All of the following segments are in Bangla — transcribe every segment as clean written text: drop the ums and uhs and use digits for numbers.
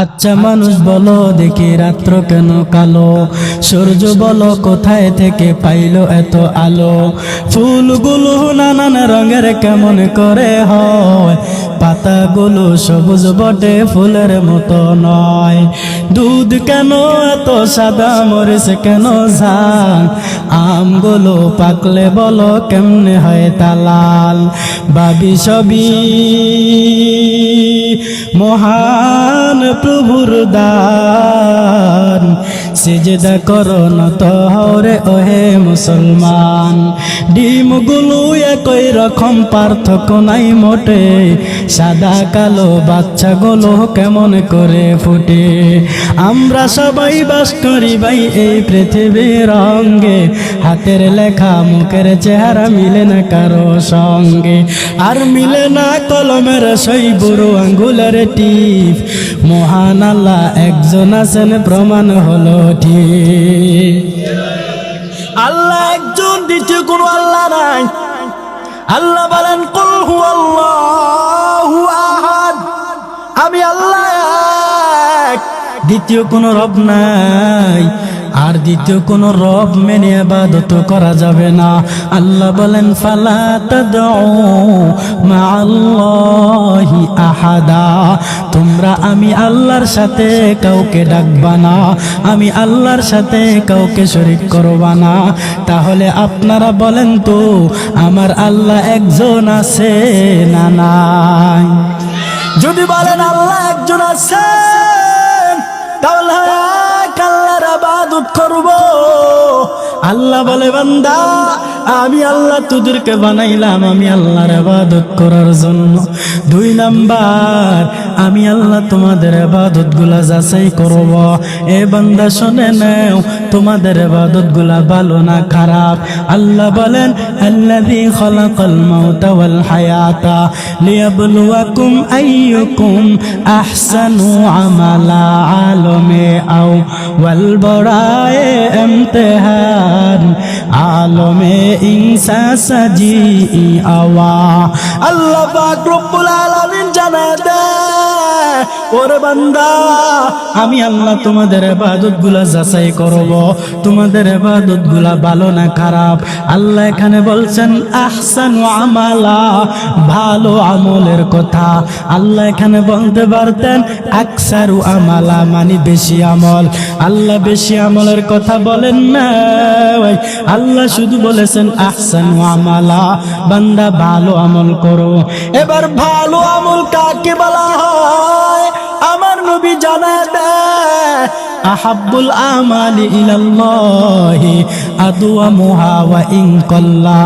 আচ্ছা মানুষ বলো দেখি রাত্র কেন কালো, সূর্য বলো কোথায় থেকে পাইলো এত আলো, ফুলগুলো নানান রঙের কেমন করে হয়, পাতাগুলো সবুজ বটে ফুলের মতো নয়, দুধ কেন এত সাদা মরিচ কেন ঝাল, আমগুলো পাকলে বলো কেমনে হয় তা লাল, ভাবি সবই মহান প্রভুর দান, সিজদা করো নত হরে ওহে মুসলমান, ডিমগুলো একই রকম পার্থক্য নাই মোটে, সাদা কালো বাচ্চাগুলো কেমন করে ফুটে, আমরা সবাই বাস করি ভাই এই পৃথিবীর রঙে, হাতের লেখা মুখের চেহারা মিলে না কারো সঙ্গে, আর মিলে না কলমের সই বুড়ো আঙ্গুলের টিপ, মহান আল্লাহ একজন আছেন প্রমাণ হলো ঠিক, আল্লাহ একজন দ্বিতীয় কোনো আল্লাহ নাই, আল্লাহ বলেন কুল হুয়াল্লাহু আহাদ, আমি আল্লাহ এক, দ্বিতীয় কোনো রব নাই, আর দ্বিতীয় কোন রব মেনে ইবাদত করা যাবে না, আল্লাহ বলেন ফালা তাদউ মাআল্লাহি আহাদা, তোমরা আমি আল্লাহর সাথে কাউকে ডাকবা না, আমি আল্লাহর সাথে কাউকে শরীক করবা না, তাহলে আপনারা বলেন তো আমার আল্লাহ একজন আছে না নাই? যদি বলেন আল্লাহ একজন আছেন তাহলে আল্লাহর ইবাদত করব, আল্লাহ বলে বান্দা আমি আল্লাহ তোদেরকে বানাইলাম আমি আল্লাহর ইবাদত করার জন্য, দুই নাম্বার আমি আল্লাহ তোমাদের ইবাদত গুলা যাচাই করব, এ বান্দা শুনে নাও তোমাদের ইবাদত গুলা ভালো না খারাপ, আল্লাহ বলেন আল্লাযী খালাকাল মাউতা ওয়াল হায়াতা লিয়াবলুয়াকুম আইয়ুকুম আহসানু আমালা, আলমে আও ওয়াল বড়ায়ে ইমতিহান, আলমে ইনসা সাজি আওয়া, আল্লাহ পাক রব্বুল আলামিন জানায় দেয় ওরে বান্দা আমি আল্লাহ তোমাদের ইবাদত গুলা যাচাই করব, তোমাদের ইবাদত গুলা ভালো না খারাপ, আল্লাহ এখানে বলছেন আহসানু আমালা, ভালো আমলের কথা, আল্লাহ এখানে বলতে পারতেন আকসারু আমালা মানে বেশি আমল, আল্লাহ বেশি আমলের কথা বলেন না, আল্লাহ শুধু বলেছেন আহসানু আমালা, বান্দা ভালো আমল করো, এবার ভালো আমল কাকে বলা হয় আমার নবী জানায় দেয় আহাব্বুল আমালি ইলাল্লাহি আদওয়ামুহা ওয়া ইন কাল্লা,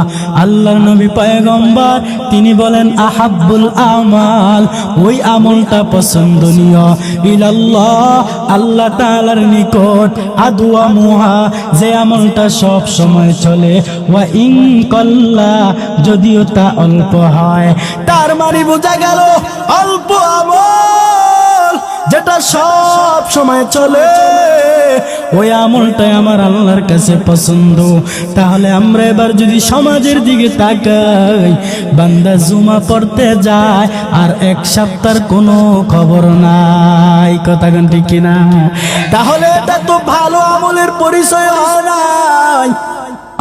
আল্লাহর নবী পয়গম্বর তিনি বলেন আহাব্বুল আমাল ওই আমলটা পছন্দনীয়, ইলাল্লাহ আল্লাহ তাআলার নিকট, আদওয়ামুহা যে আমলটা সব সময় চলে, ওয়া ইন কাল্লা যদিও তা অল্প হয়, তার মানে বোঝা গেল অল্প আমল যেটা সব সময় চলে ওই আমলটাই আমার আল্লাহর কাছে পছন্দ। তাহলে আমরা এবার যদি সমাজের দিকে তাকাই, বান্দা জুমা পড়তে যায় আর এক সপ্তাহের কোনো খবর নাই, কথা কোন ঠিক কিনা? তাহলে এটা তো ভালো আমলের পরিচয় হয় নাই।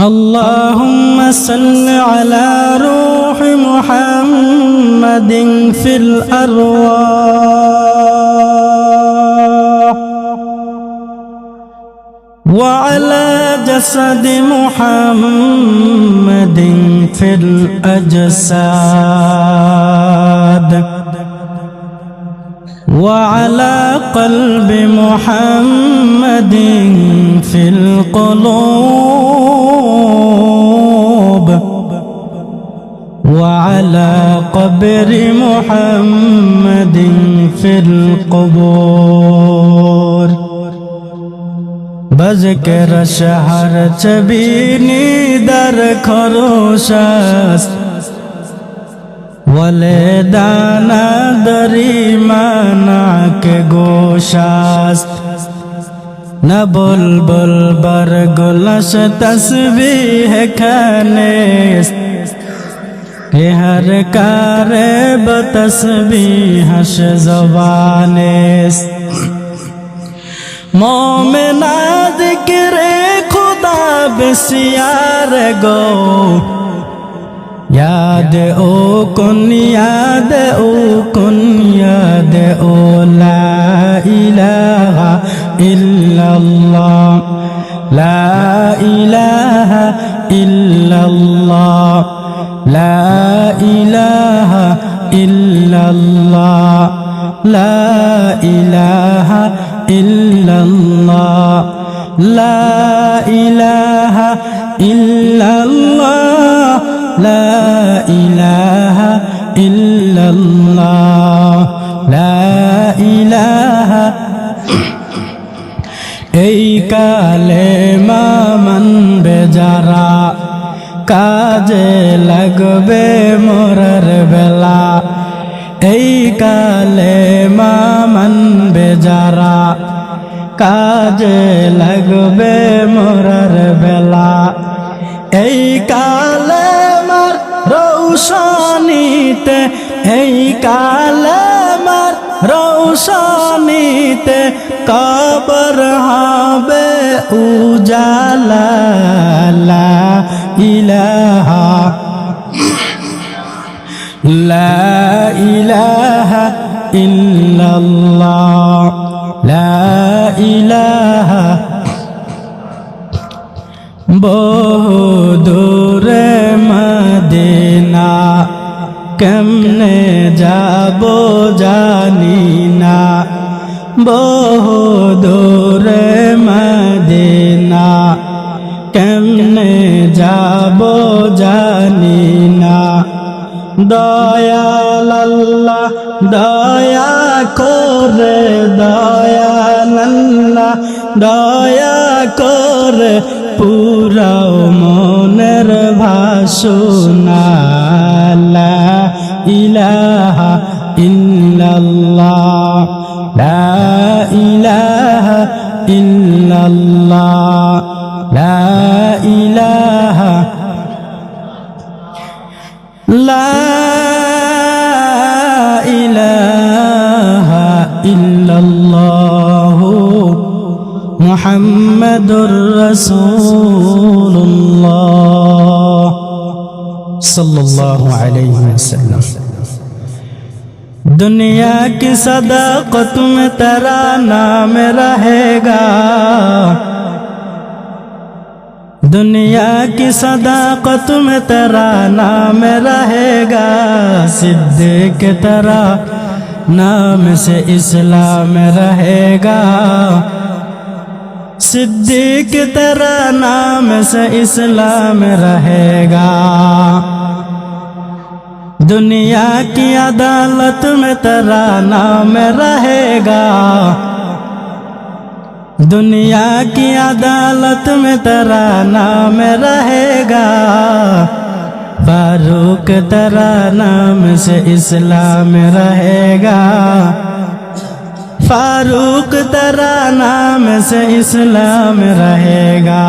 আল্লাহুম্মা সাল্লি আলা রূহি মুহাম্মাদিন ফিল আরওয়াহ ওয়া আলা জাসাদি মুহাম্মাদিন ফিল আজসাদ وعلى قلب محمد في القلوب وعلى قبر محمد في القبور بذكر شهر چبینی در خروشست ولی دانا دری مانا کے گوشاست نہ بلبل برگلش تسبیح کھانیست کہ ہر کار بتسبیح زبانے مومنا ذکر خدا بسیار گو یاد او کن یاد او کن یاد او لا الہ الا اللہ لا الہ الا اللہ لا الہ الا اللہ لا الہ الا اللہ لا الہ الا اللہ لا الہ الا اللہ لا الہ এই কালেমা মানবে যারা কাজে লাগবে মরার বেলা এই কালেমা মানবে যারা কাজে লাগবে মরার বেলা এই কালেমার রৌশনীতে এই কালেমার রৌশনীতে কবর হবে উজালা লা ইলাহা লা ইলাহা ইল্লাল্লাহ লা ইলাহা বহু দূরে মদিনা কেমনে যাব জানি না বহু দূরে মদিনা কেমনে যাব জানি না দয়াল আল্লাহ দয়া করে দয়াল আল্লাহ দয়া করে পুরাও মনের ভাষণা লা ইলাহা ইল্লাল্লাহ লা ইলাহা ইল্লাল্লাহ লা ইলাহা লা ইলাহা ইল্লাল্লাহ মুহাম্মাদুর রাসূলুল্লাহ सल्लल्लाहु अलैहि वसल्लम दुनिया की सदाकत में तेरा नाम रहेगा दुनिया की सदाकत में तेरा नाम रहेगा सिद्दीक तेरा नाम से इस्लाम रहेगा सिद्दीक तेरा नाम से इस्लाम रहेगा दुनिया की अदालत में तेरा नाम रहेगा दुनिया की अदालत में तेरा नाम रहेगा फारूक तेरा नाम से इस्लाम रहेगा फारूक तेरा नाम से इस्लाम रहेगा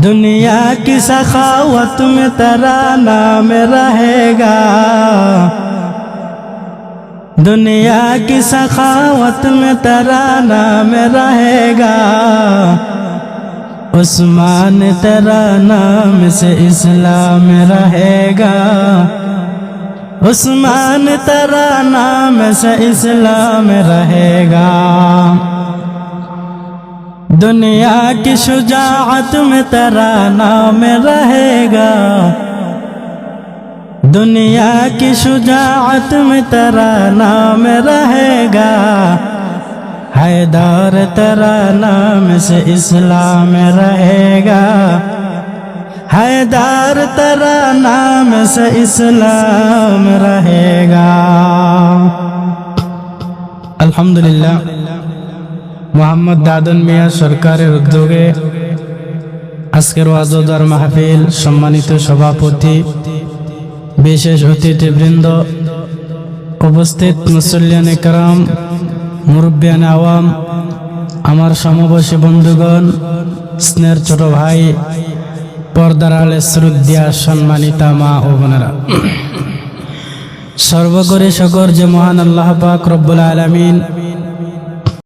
दुनिया की सखावत में तेरा नाम रहेगा दुनिया की सखावत में तेरा नाम रहेगा उस्मान तेरा नाम से इस्लाम रहेगा उस्मान तेरा नाम से इस्लाम रहेगा दुनिया की शुजाअत में तेरा नाम रहेगा दुनिया की शुजाअत में तेरा नाम रहेगा हैदर तेरा नाम से इस्लाम रहेगा हैदर तेरा नाम से इस्लाम रहेगा अल्हम्दुलिल्लाह मोहम्मद दादन मिया सरकारेर उद्योगे आजकेर ওয়াজদার মাহফিল সম্মানিত সভাপতি বিশেষ অতিথিবৃন্দ উপস্থিত মুসল্লিয়ানে کرام মুরব্বিয়ানে আওয়াম আমার সমবয়সী বন্ধুগণ স্নেহের ছোট ভাই পর্দার আলে শ্রদ্ধা সম্মানিতা মা ও বোনেরা, সর্বকরে সকর যে মহান আল্লাহ পাক রব্বুল আলামিন